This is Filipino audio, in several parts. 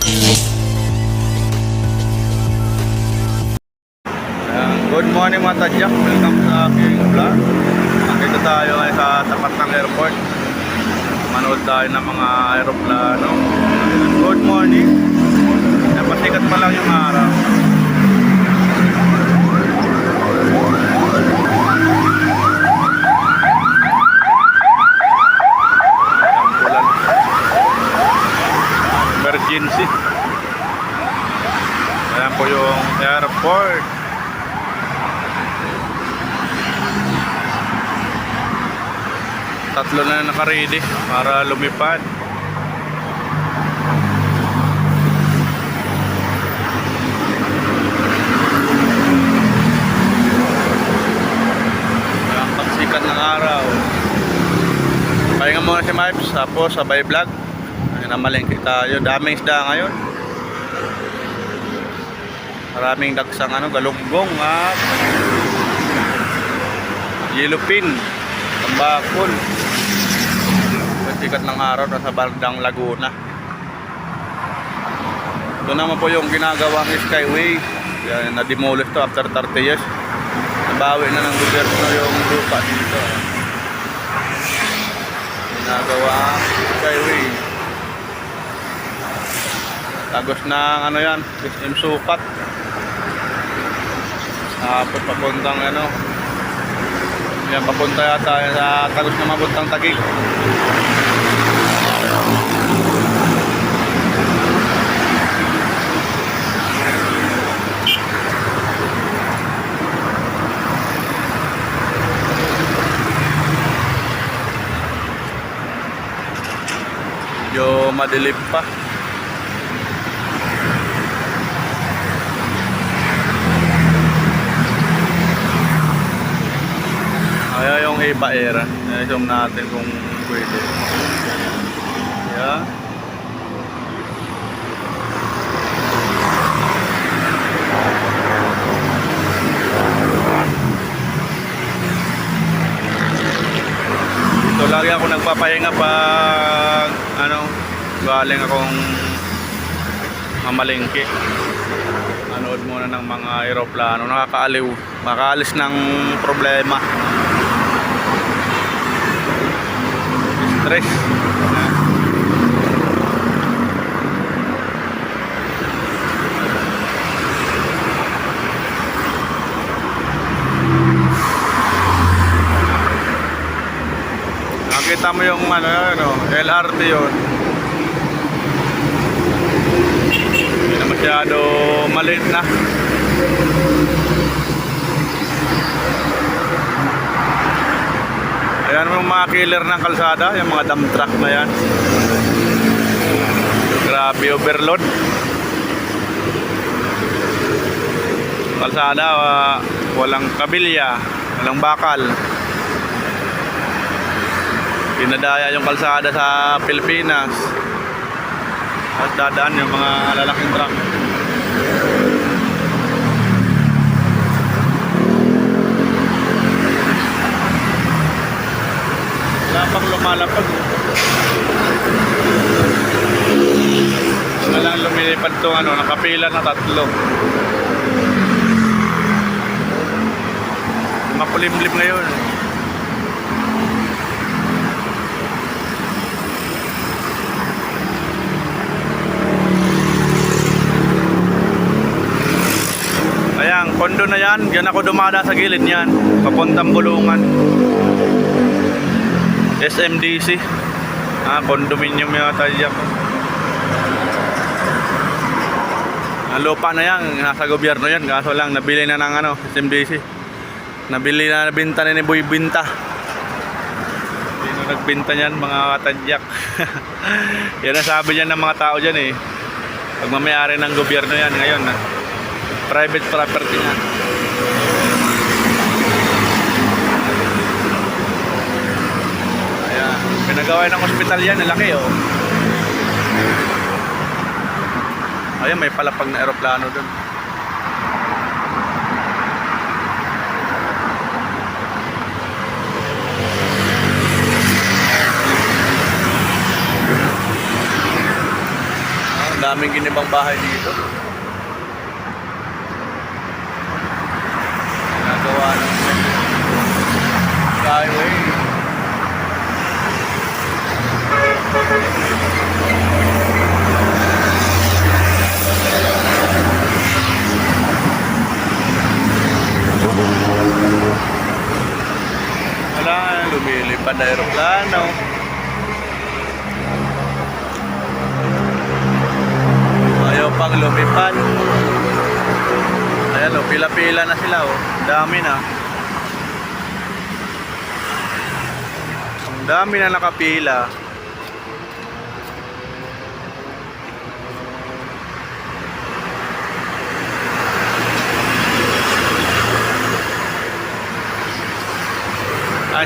Good morning mga tadyak, welcome sa aking vlog. Nandito tayo ngayon sa tapat ng airport. Manood tayo ng mga aeroplano. Good morning. Napasikat pa lang yung araw. Emergency. Ayan po yung airport. Tatlo na naka-ready para lumipad. Ang pagsikat ng araw. Pahinga muna si Mipes, tapos sabay vlog. Namalengke tayo. Daming isda ngayon. Maraming dagsang galunggong at yellowfin, tambakol. Sikat ng araw nasa bandang Laguna. Ito naman po yung ginagawang Skyway. Yan, na-demolish to after 30 years. Nabawi na ng gobyerno yung lupa dito. Ginagawang Skyway. Tagos ng yan, SM Sukat. Tapos papuntang yan, papunta yata sa tagos na mabuntang Taguig. Medyo madilim pa. Ayan yung Eva Era. I-zoom natin kung pwede. Ayan. Ito lagi ako nagpapahinga pag galing akong mamalengke. Manood muna ng mga aeroplano. Nakakaaliw. Makaalis ng problema. Stress. Nakita mo yung LRT yun. Hindi na masyado maliit na. Ayan yung mga killer ng kalsada, yung mga dump truck na yan. Grabe, overload. Kalsada, walang kabilya, walang bakal. Pinadaya yung kalsada sa Pilipinas. At dadaan yung mga lalaking truck. Lapang lumalapag. Walang lumilipad to nakapila na tatlo. Mapulimlim ngayon. Ayan, kondo na yan. Diyan ako dumada sa gilid yan. Papuntang Bulungan. SMDC. Condominium yata yan. Lupa na yan. Nasa gobyerno yan. Kaso lang, nabili na ng SMDC. Nabili na, nabinta na ni Boy Binta. Sino nagbinta niyan? Mga katadyak. Yan ang sabi niyan ng mga tao dyan pagmamayari ng gobyerno yan ngayon. Private property na. Ayan. Pinagawa ng ospital yan. Laki Ayan, may palapag na aeroplano dun. Daming ginibang bahay dito. Nagawa ng skyway. Wala, lumilipad na aeroplano. Ayaw pang lumipad. Ayan o, pila-pila na sila o. Dami na. Ang dami na nakapila.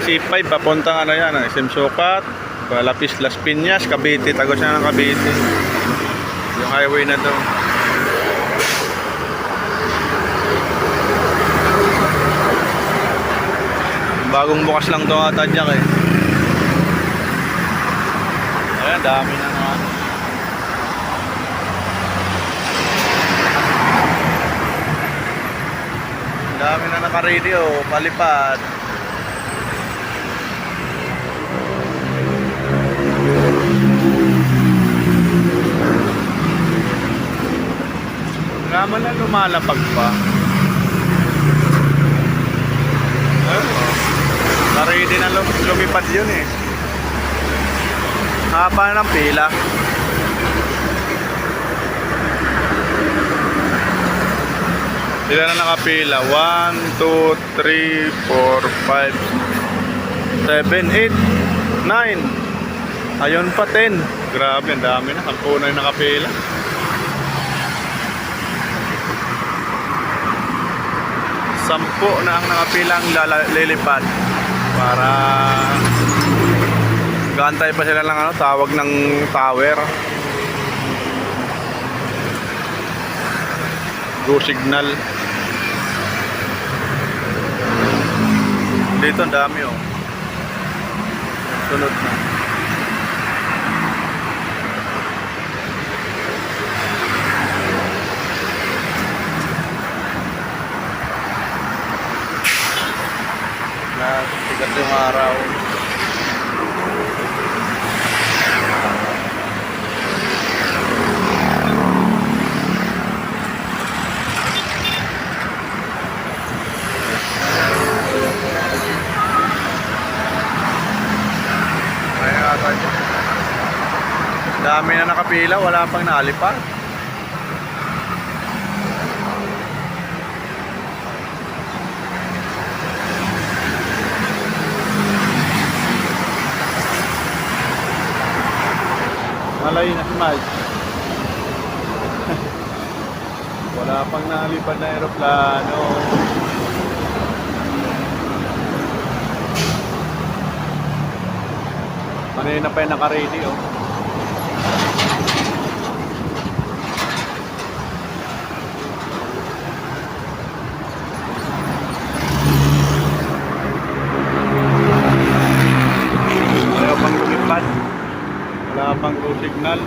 C5 papuntang ano yan, SM Sukat, Lapis Las Piñas, Cavite, tagos na ng Cavite. Yung highway na to. Bagong bukas lang to ata dyan eh. Ayan, dami na nga. Dami na naka-ready oh, palipad. Naman na lumalapag pa. Ready na lumipad yun eh. Haba ng pila. Sila na nakapila. 1, 2, 3, 4, 5, 7, 8, 9. Ayun pa 10. Grabe, ang dami na. Kampo na yung nakapila. Sampo na ang nakapilang lilipad para gantay pa sila ng ano, tawag ng tower. Go signal. Dito ang dami oh. Sunod na. Sikat yung araw. Dami na nakapila, wala pang nalipad. Malay na si Mike. Wala pang nalipad na aeroplano. Kanina pa yung naka-ready oh. Ayaw pang lumipad. Wala pang go signal.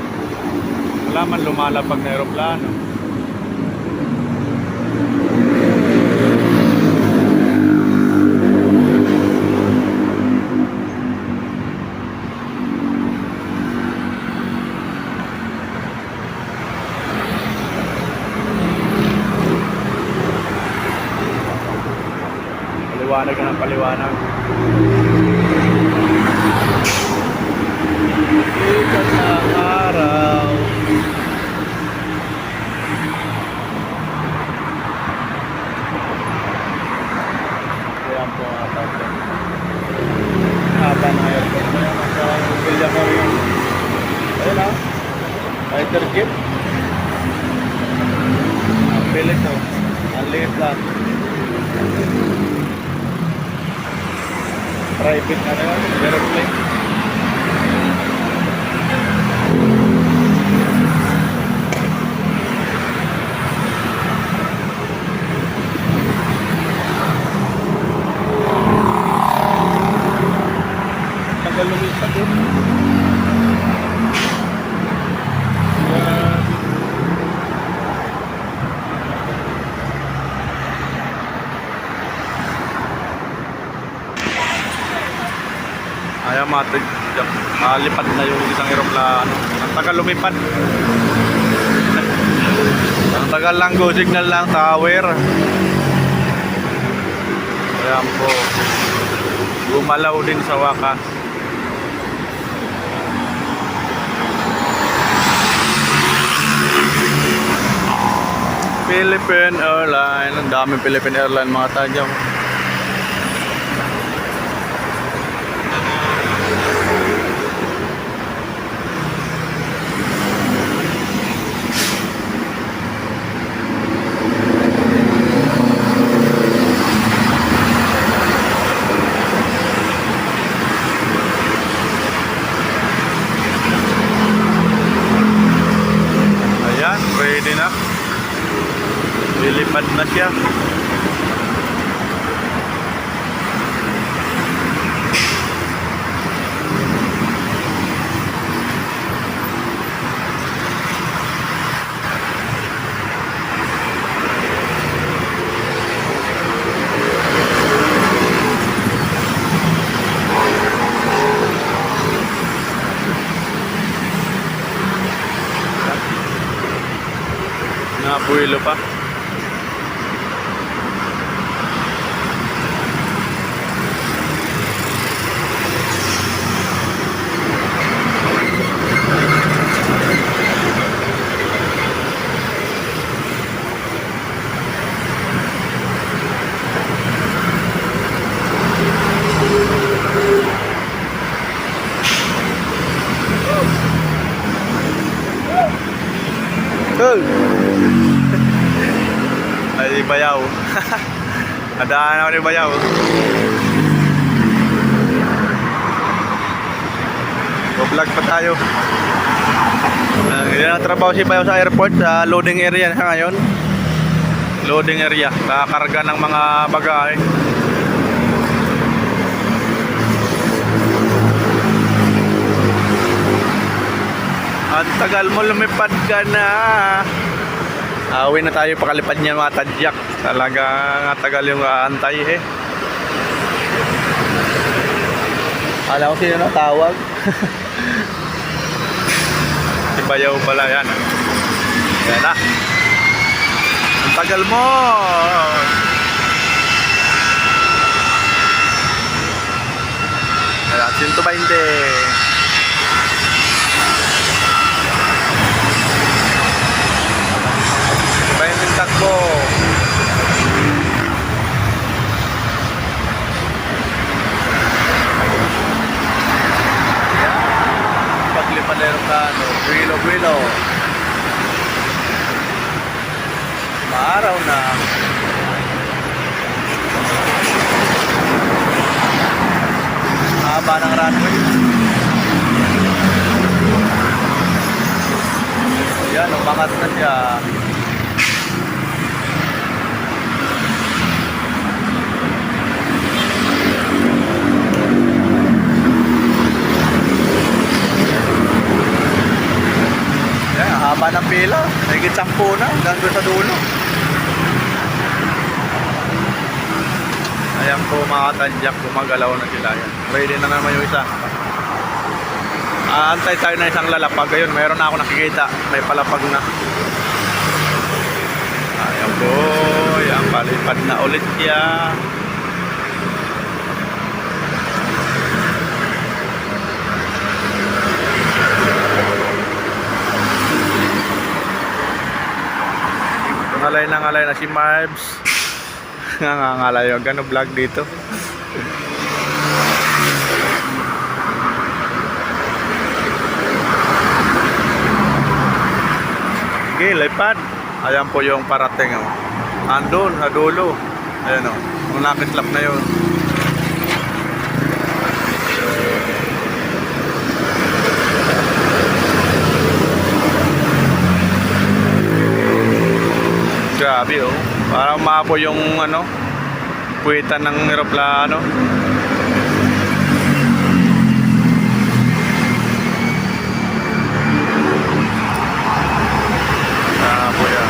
Wala man lumalapag na aeroplano. Paliwanag ka ng paliwanag. Sikat ng araw. Kaya po ang atas. Haba na airport na yan. Nasa Villa Marion. Ayun ha. Fighter jet. Ang bilis o. Ang liit lang. Private na na yun. Aeroplane. Tagal lumipat yun. matig. Malipad na yung isang aeroplano. Ang tagal lumipad. Ang tagal lang, go signal lang, tower. Ayan po. Gumalaw din sa wakas. Philippine Airlines. Ang daming Philippine Airlines mga tadyaw. Ayan, ready na. Lilipad na siya. Nabuelo pa. Ay, bayaw. Adaan ako ni bayaw. Vlog pa tayo. Yan ang trabaho si bayaw sa airport, sa loading area na ngayon. Loading area, kakarga ng mga bagahe. Ang tagal mo, lumipad ka na. Awin na tayo, pakalipad niya mga tadyak. Talaga nga tagal yung antay eh. Alam ko sino na tawag. Si bayaw pala yan. Yan na. Ang tagal mo. Ayan, 120. Yung takbo. Paglipad na aeroplano, gwilo. Maaraw na. Haba ng runway. Yan, umangat na siya. Haba ng pila, higit 10 na, hanggang doon sa dulo. Ayan po mga tadyak, gumagalaw na sila yan. Ready na naman yung isa. Antay tayo na isang lalapag. Ayun, meron na ako nakikita, may palapag na. Ayan po, yan, palipad na ulit siya. Ngalay na si Marbs. Ngangalay yung gano vlog dito. Okay, lipad. Ayan po yung parating. Oh. Andun, sa dulo. Ayan o. Oh. Nakislap na yun. Grabe oh. Parang maapo yung ano, puwitan ng eroplano. Maapo yan.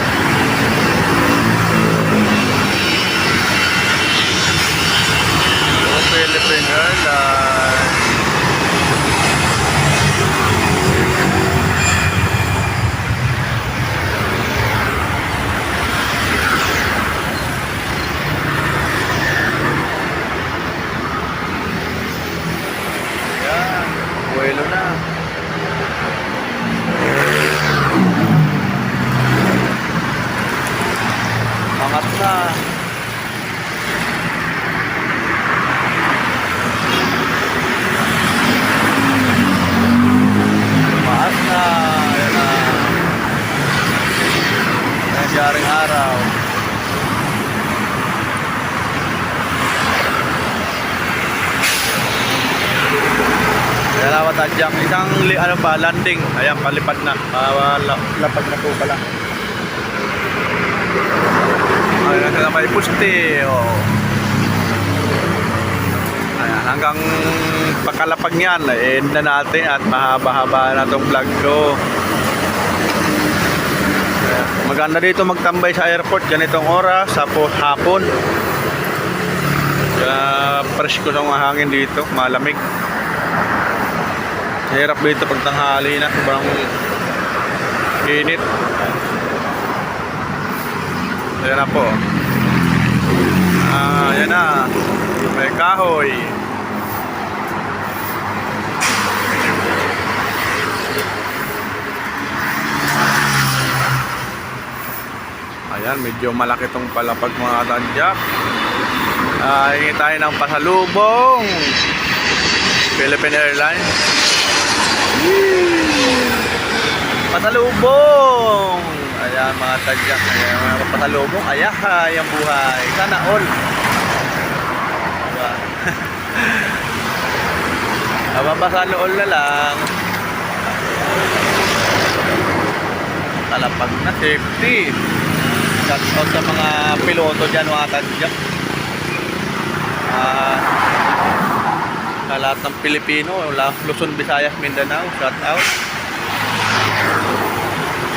Philippine Airlines. Yaring araw. Kaya lawat adjak. Isang ano pa, landing. Ayan, palipad na. Lapad na po pala. Ayan na may puste. Oh. Ayan, hanggang pakalapag niyan, end na natin at mahaba-haba na itong vlog ko. Ayan, maganda dito magtambay sa airport ganitong oras sa hapon. Fresh ko sa mga hangin dito, malamig. Hirap dito pag tanghali na, sobrang init. Ayan na po. Ayan na. May kahoy. Ayan, medyo malaki tong palapag mga tadyak. Hingi tayo ng pasalubong. Philippine Airlines. Pasalubong. Ayan mga tadyak. Ayan mga pasalubong. Ayahay ang buhay. Sana all. Diba? Mababasa all na lang. Talapag na safety. Shout out sa mga piloto dyan mga tadyak. Sa lahat ng Pilipino, Luzon, Visayas, Mindanao, shout out.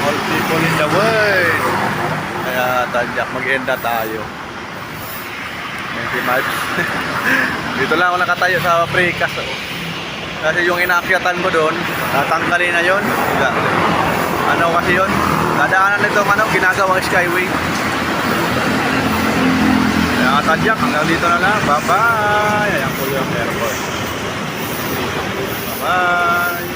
All people in the world. Kaya tadyak, mag-enda tayo. Thank you much. Dito lang ako nakatayo sa precast. Kasi yung inakyatan ko doon, tatanggalin na yun. Ano kasi yun? Dadaanan nitong ginagawang skyway. Kaya tadyak, hanggang dito na lang. Bye-bye. Ayan po yung airport. Bye-bye.